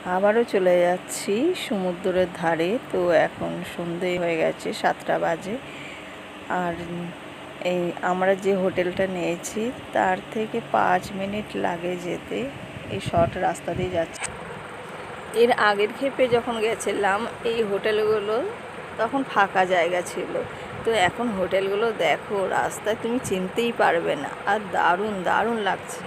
আবারও চলে যাচ্ছি সমুদ্রের ধারে। তো এখন সন্ধে হয়ে গেছে, 7টা বাজে। আর এই আমরা যে হোটেলটা নিয়েছি তার থেকে 5 মিনিট লাগে যেতে, এই শর্ট রাস্তা দিয়ে যাচ্ছি। এর আগের ক্ষেপে যখন গেছিলাম এই হোটেলগুলো তখন ফাঁকা জায়গা ছিল, তো এখন হোটেলগুলো দেখো রাস্তায় তুমি চিনতেই পারবে না, আর দারুণ দারুণ লাগছে।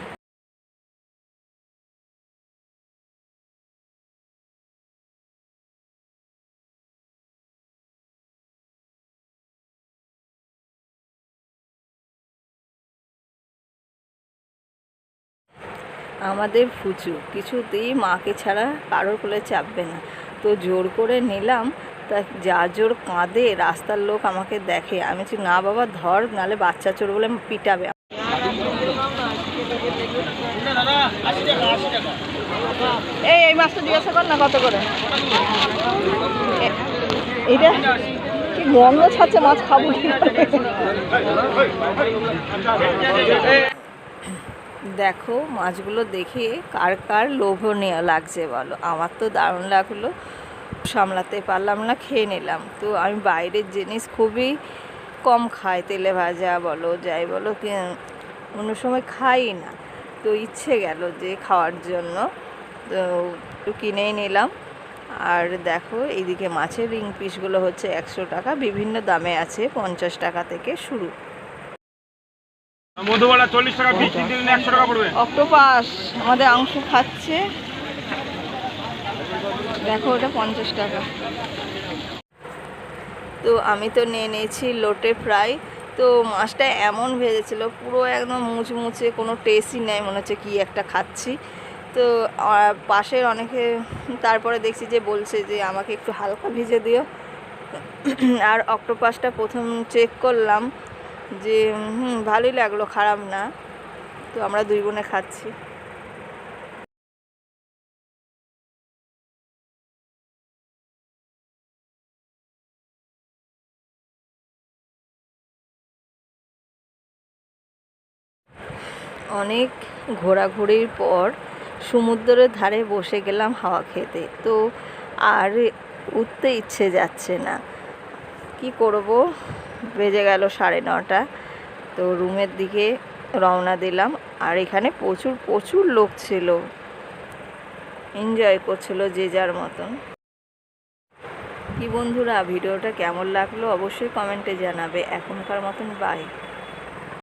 আমাদের ফুচু কিছুতেই মাকে ছাড়া কারোর কোলে চাপবে না, তো জোর করে নিলাম। তা যা জোর কাঁদে, রাস্তার লোক আমাকে দেখে, আমি বলছি না বাবা ধর, নালে বাচ্চা চোর বলে পিটাবে। এই মাছটা জিজ্ঞাসা কর না কত করে। এইটা কি গন্ধ ছাড়ছে, মাছ খাবো কি? দেখো মাছগুলো দেখে কার কার লোভনীয় লাগছে বলো। আমার তো দারুণ লাগলো, সামলাতে পারলাম না, খেয়ে নিলাম। তো আমি বাইরের জিনিস খুবই কম খাই, তেলে ভাজা বলো যাই বলো, কোনো সময় খাই না। তো ইচ্ছে গেল যে খাওয়ার জন্য, তো একটু কিনেই নিলাম। আর দেখো এইদিকে মাছের রিং পিসগুলো হচ্ছে 100 টাকা, বিভিন্ন দামে আছে, 50 টাকা থেকে শুরু। মধুবালা 40 টাকা পিস, 100 টাকা পড়বে। অক্টোপাস আমাদের অংশ খাচ্ছে, দেখো ওটা 50 টাকা। তো আমি তো নিয়ে নিয়েছি লোটে ফ্রাই। তো মাছটা এমন ভেজেছিল পুরো একদম মুচমুচে, কোনো টেস্টই নেই, মনে হচ্ছে কি একটা খাচ্ছি। তো পাশের অনেকে তারপরে দেখছি যে বলছে যে আমাকে একটু হালকা ভেজে দিও। আর অক্টোপাসটা প্রথম চেক করলাম যে ভালোই লাগলো, খারাপ না। তো আমরা 2 বোনে খাচ্ছি। অনেক ঘোরাঘুরির পর সমুদ্রের ধারে বসে গেলাম হাওয়া খেতে। তো আর উঠতে ইচ্ছে যাচ্ছে না, কি করব, বেজে গেল 9:30। তো রুমের দিকে রওনা দিলাম। আর এখানে প্রচুর প্রচুর লোক ছিল, এনজয় করছিল যে যার মতন। কি বন্ধুরা, ভিডিওটা কেমন লাগলো অবশ্যই কমেন্টে জানাবে। এখনকার মতন বাই।